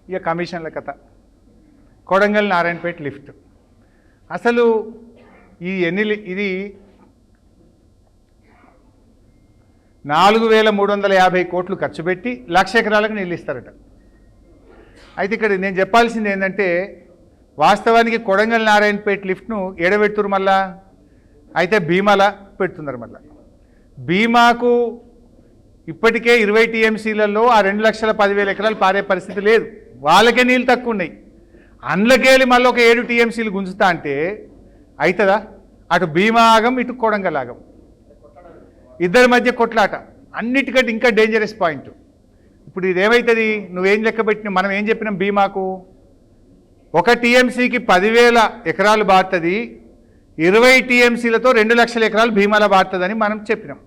ఇక కమిషన్ల కథ. కొడంగల్ నారాయణపేట లిఫ్ట్ అసలు ఇది 4350 కోట్లు ఖర్చు పెట్టి 1,00,000 ఎకరాలకు నీళ్ళు ఇస్తారట. అయితే ఇక్కడ నేను చెప్పాల్సింది ఏంటంటే వాస్తవానికి కొడంగల్ నారాయణపేట లిఫ్ట్ను ఎడబెడుతున్నారు మళ్ళా, అయితే భీమాల పెడుతున్నారు. మళ్ళా భీమాకు ఇప్పటికే 20 టీఎంసీలలో ఆ 2,10,000 ఎకరాలు పారే పరిస్థితి లేదు, వాళ్ళకే నీళ్ళు తక్కువ ఉన్నాయి. అందులోకెళ్ళి మళ్ళీ ఒక 7 టీఎంసీలు గుంజుతా అంటే అవుతుందా? అటు భీమా ఆగం, ఇటు కొడంగల్ ఆగం, ఇద్దరి మధ్య కొట్లాట. అన్నిటికంటే ఇంకా డేంజరస్ పాయింట్ ఇప్పుడు ఇదేమవుతుంది, నువ్వేం లెక్క పెట్టిన, మనం ఏం చెప్పినాం, భీమాకు ఒక టీఎంసీకి 10,000 ఎకరాలు బారుతుంది, 20 టీఎంసీలతో 2,00,000 ఎకరాలు భీమాల బారుతుందని మనం చెప్పినాం.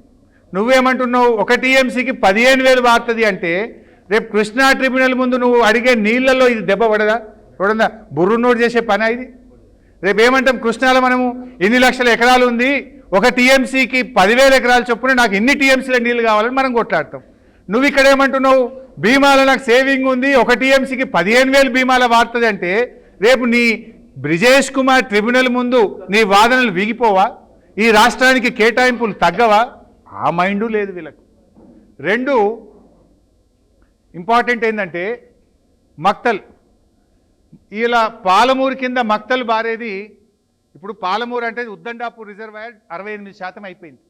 నువ్వేమంటున్నావు, ఒక టీఎంసీకి 15,000 బారుతుంది అంటే రేపు కృష్ణా ట్రిబ్యునల్ ముందు నువ్వు అడిగే నీళ్లలో ఇది దెబ్బ పడదా? చూడందా బుర్రు నోటు చేసే పని ఇది. రేపు ఏమంటాం, కృష్ణాలో మనము ఇన్ని లక్షల ఎకరాలు ఉంది, ఒక టీఎంసీకి 10,000 ఎకరాలు చొప్పున నాకు ఇన్ని టీఎంసీల నీళ్ళు కావాలని మనం కొట్లాడతాం. నువ్వు ఇక్కడ ఏమంటున్నావు, భీమాలో నాకు సేవింగ్ ఉంది, ఒక టీఎంసీకి 15,000 భీమాల వాడుతుంది అంటే రేపు నీ బ్రిజేష్ కుమార్ ట్రిబ్యునల్ ముందు నీ వాదనలు వీగిపోవా? ఈ రాష్ట్రానికి కేటాయింపులు తగ్గవా? ఆ మైండు లేదు వీళ్ళకు. రెండు ఇంపార్టెంట్ ఏంటంటే మక్తల్, ఇలా పాలమూరు కింద మక్తల్ బారేది. ఇప్పుడు పాలమూరు అంటే ఉద్దండాపూర్ రిజర్వాయర్ 68% అయిపోయింది.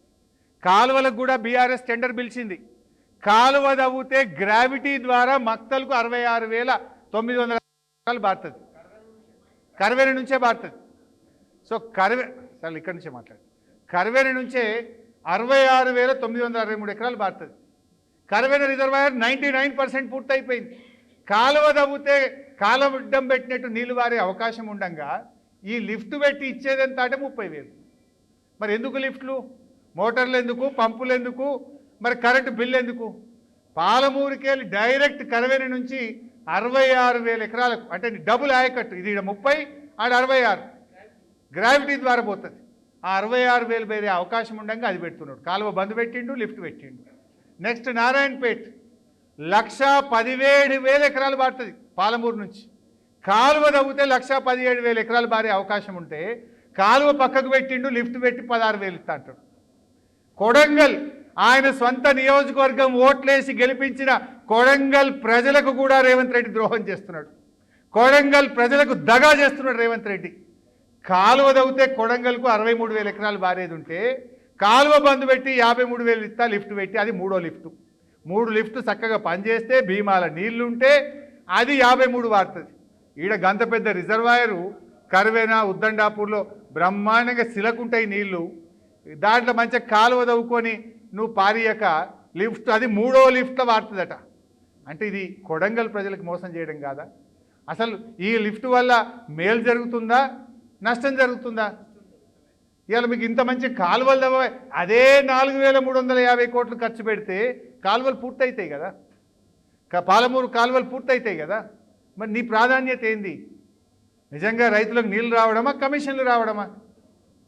కాలువలకు కూడా బీఆర్ఎస్ టెండర్ పిలిచింది. కాలువ తవ్వితే గ్రావిటీ ద్వారా మక్తల్కు 66,900 ఎకరాలు బారుతుంది, కర్వేరి నుంచే బారుతుంది. సో సార్ ఇక్కడి నుంచే మాట్లాడు, కర్వేరి నుంచే 66,963 ఎకరాలు బారుతుంది. కర్వేరి రిజర్వాయర్ 99% పూర్తయిపోయింది. కాలువ తవ్వితే కాలువడ్డం పెట్టినట్టు నీళ్లు వారే అవకాశం ఉండగా ఈ లిఫ్ట్ పెట్టి ఇచ్చేది ఎంత అంటే 30,000. మరి ఎందుకు లిఫ్ట్లు, మోటార్లు ఎందుకు, పంపులు ఎందుకు, మరి కరెంటు బిల్లు ఎందుకు? పాలమూరుకి వెళ్ళి డైరెక్ట్ కర్వేరి నుంచి 66,000 ఎకరాలకు, అంటే డబుల్ ఆయకట్టు, ఇది 30 ఆడ 66 గ్రావిటీ ద్వారా పోతుంది. ఆ 66,000 వేరే అవకాశం ఉండగా అది పెడుతున్నాడు. కాలువ బంద్ పెట్టిండు, లిఫ్ట్ పెట్టిండు. నెక్స్ట్ నారాయణపేట్ 1,17,000 ఎకరాలు బారుతుంది పాలమూరు నుంచి. కాలువ తవ్వితే 1,17,000 ఎకరాలు బారే అవకాశం ఉంటే కాలువ పక్కకు పెట్టిండు, లిఫ్ట్ పెట్టి 16,000 ఇస్తా అంటాడు. కొడంగల్ ఆయన సొంత నియోజకవర్గం ఓట్లేసి గెలిపించిన కొడంగల్ ప్రజలకు కూడా రేవంత్ రెడ్డి ద్రోహం చేస్తున్నాడు. కొడంగల్ ప్రజలకు దగా చేస్తున్నాడు రేవంత్ రెడ్డి. కాలువ తవ్వితే కొడంగల్కు 63,000 ఎకరాలు బారేది ఉంటే కాలువ బంద్ పెట్టి 53,000 ఇస్తా, లిఫ్ట్ పెట్టి, అది 3వ లిఫ్ట్. 3 లిఫ్ట్ చక్కగా పనిచేస్తే భీమాల నీళ్లుంటే అది 53 వాడుతుంది. ఈడ గంత పెద్ద రిజర్వాయరు కర్వేనా ఉద్దండాపూర్లో బ్రహ్మాండంగా సిలకుంటాయి నీళ్లు, దాంట్లో మంచిగా కాలువ తవ్వుకొని నువ్వు పారియక లిఫ్ట్, అది 3వ లిఫ్ట్లో వాడుతుందట. అంటే ఇది కొడంగల్ ప్రజలకు మోసం చేయడం కాదా? అసలు ఈ లిఫ్ట్ వల్ల మేలు జరుగుతుందా, నష్టం జరుగుతుందా? ఇవాళ మీకు ఇంత మంచి కాలువలు తవ్వ, అదే 4,350 కోట్లు ఖర్చు పెడితే కాలువలు పూర్తయితాయి కదా, పాలమూరు కాలువలు పూర్తయితాయి కదా. మరి నీ ప్రాధాన్యత ఏంది? నిజంగా రైతులకు నీళ్ళు రావడమా, కమిషన్లు రావడమా?